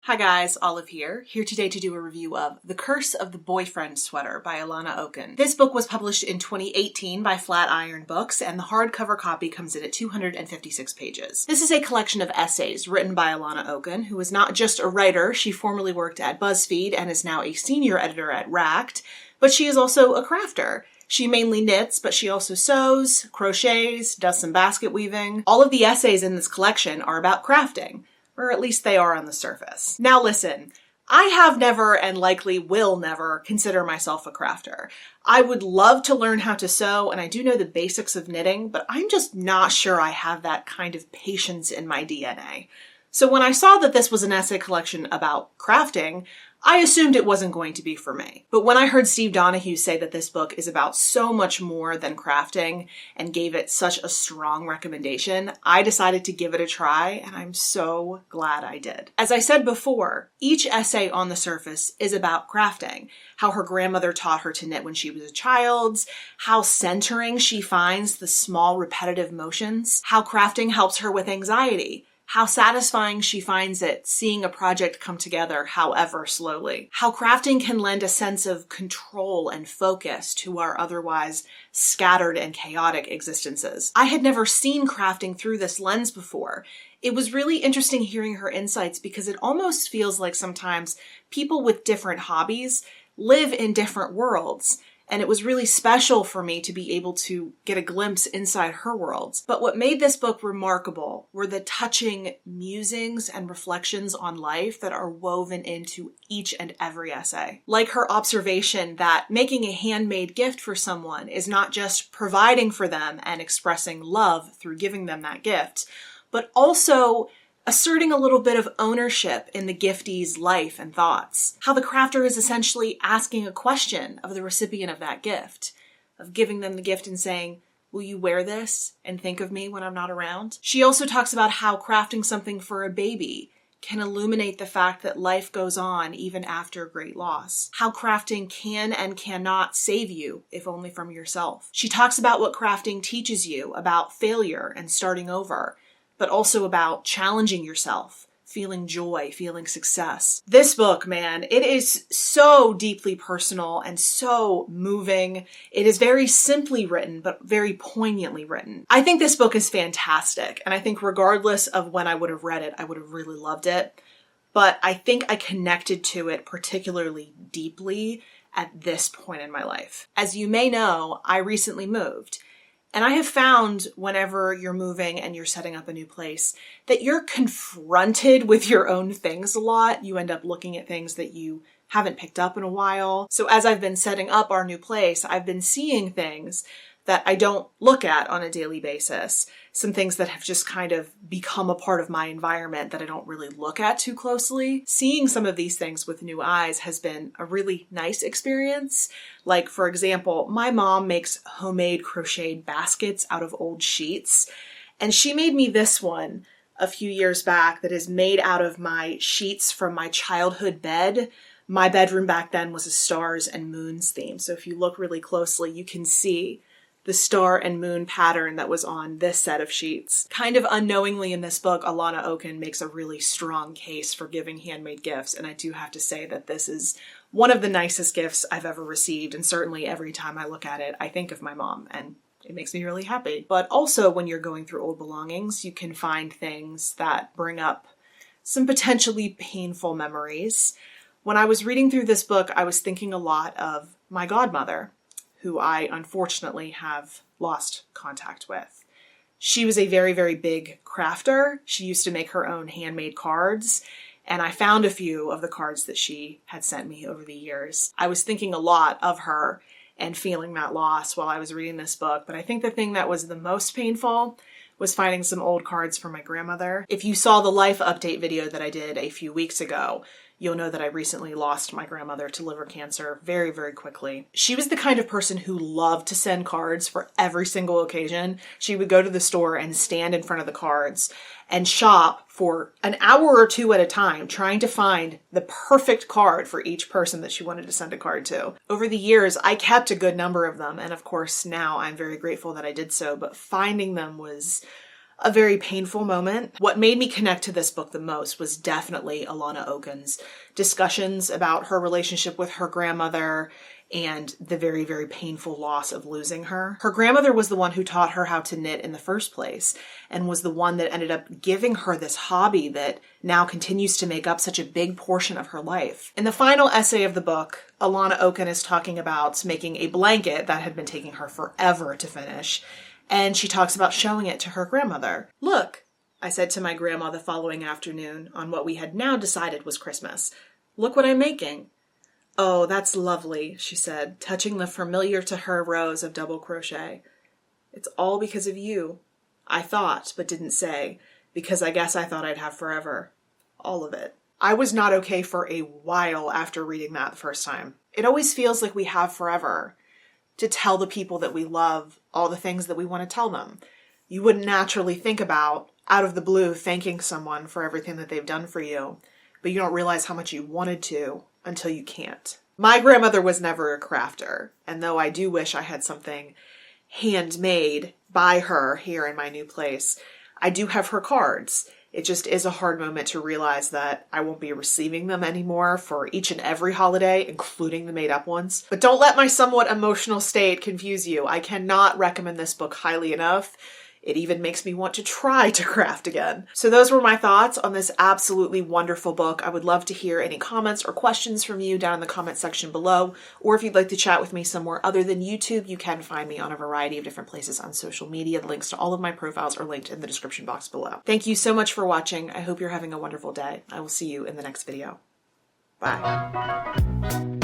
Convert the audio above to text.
Hi guys, Olive here today to do a review of The Curse of the Boyfriend Sweater by Alanna Okun. This book was published in 2018 by Flatiron Books, and the hardcover copy comes in at 256 pages. This is a collection of essays written by Alanna Okun, who is not just a writer. She formerly worked at BuzzFeed and is now a senior editor at Racked, but she is also a crafter. She mainly knits, but she also sews, crochets, does some basket weaving. All of the essays in this collection are about crafting. Or at least they are on the surface. Now listen, I have never and likely will never consider myself a crafter. I would love to learn how to sew, and I do know the basics of knitting, but I'm just not sure I have that kind of patience in my DNA. So when I saw that this was an essay collection about crafting, I assumed it wasn't going to be for me. But when I heard Steve Donahue say that this book is about so much more than crafting and gave it such a strong recommendation, I decided to give it a try, and I'm so glad I did. As I said before, each essay on the surface is about crafting, how her grandmother taught her to knit when she was a child, how centering she finds the small repetitive motions, how crafting helps her with anxiety, how satisfying she finds it seeing a project come together, however slowly. How crafting can lend a sense of control and focus to our otherwise scattered and chaotic existences. I had never seen crafting through this lens before. It was really interesting hearing her insights because it almost feels like sometimes people with different hobbies live in different worlds. And it was really special for me to be able to get a glimpse inside her world. But what made this book remarkable were the touching musings and reflections on life that are woven into each and every essay. Like her observation that making a handmade gift for someone is not just providing for them and expressing love through giving them that gift, but also asserting a little bit of ownership in the giftee's life and thoughts. How the crafter is essentially asking a question of the recipient of that gift, of giving them the gift and saying, "Will you wear this and think of me when I'm not around?" She also talks about how crafting something for a baby can illuminate the fact that life goes on even after great loss. How crafting can and cannot save you, if only from yourself. She talks about what crafting teaches you about failure and starting over, but also about challenging yourself, feeling joy, feeling success. This book, man, it is so deeply personal and so moving. It is very simply written, but very poignantly written. I think this book is fantastic, and I think regardless of when I would have read it, I would have really loved it. But I think I connected to it particularly deeply at this point in my life. As you may know, I recently moved. And I have found whenever you're moving and you're setting up a new place that you're confronted with your own things a lot. You end up looking at things that you haven't picked up in a while. So as I've been setting up our new place, I've been seeing things that I don't look at on a daily basis. Some things that have just kind of become a part of my environment that I don't really look at too closely. Seeing some of these things with new eyes has been a really nice experience. Like, for example, my mom makes homemade crocheted baskets out of old sheets, and she made me this one a few years back that is made out of my sheets from my childhood bed. My bedroom back then was a stars and moons theme, so if you look really closely, you can see the star and moon pattern that was on this set of sheets. Kind of unknowingly in this book, Alanna Okun makes a really strong case for giving handmade gifts, and I do have to say that this is one of the nicest gifts I've ever received, and certainly every time I look at it, I think of my mom, and it makes me really happy. But also when you're going through old belongings, you can find things that bring up some potentially painful memories. When I was reading through this book, I was thinking a lot of my godmother, who I unfortunately have lost contact with. She was a very, very big crafter. She used to make her own handmade cards, and I found a few of the cards that she had sent me over the years. I was thinking a lot of her and feeling that loss while I was reading this book, but I think the thing that was the most painful was finding some old cards from my grandmother. If you saw the life update video that I did a few weeks ago, you'll know that I recently lost my grandmother to liver cancer very, very quickly. She was the kind of person who loved to send cards for every single occasion. She would go to the store and stand in front of the cards and shop for an hour or two at a time, trying to find the perfect card for each person that she wanted to send a card to. Over the years, I kept a good number of them, and of course now I'm very grateful that I did so, but finding them was a very painful moment. What made me connect to this book the most was definitely Alanna Okun's discussions about her relationship with her grandmother and the very, very painful loss of losing her. Her grandmother was the one who taught her how to knit in the first place and was the one that ended up giving her this hobby that now continues to make up such a big portion of her life. In the final essay of the book, Alanna Okun is talking about making a blanket that had been taking her forever to finish, and she talks about showing it to her grandmother. "Look," I said to my grandma the following afternoon on what we had now decided was Christmas. "Look what I'm making." "Oh, that's lovely," she said, touching the familiar to her rows of double crochet. "It's all because of you." I thought, but didn't say, because I guess I thought I'd have forever. All of it. I was not okay for a while after reading that the first time. It always feels like we have forever to tell the people that we love all the things that we want to tell them. You wouldn't naturally think about, out of the blue, thanking someone for everything that they've done for you, but you don't realize how much you wanted to until you can't. My grandmother was never a crafter, and though I do wish I had something handmade by her here in my new place, I do have her cards. It just is a hard moment to realize that I won't be receiving them anymore for each and every holiday, including the made-up ones. But don't let my somewhat emotional state confuse you. I cannot recommend this book highly enough. It even makes me want to try to craft again. So those were my thoughts on this absolutely wonderful book. I would love to hear any comments or questions from you down in the comment section below, or if you'd like to chat with me somewhere other than YouTube, you can find me on a variety of different places on social media. The links to all of my profiles are linked in the description box below. Thank you so much for watching. I hope you're having a wonderful day. I will see you in the next video. Bye.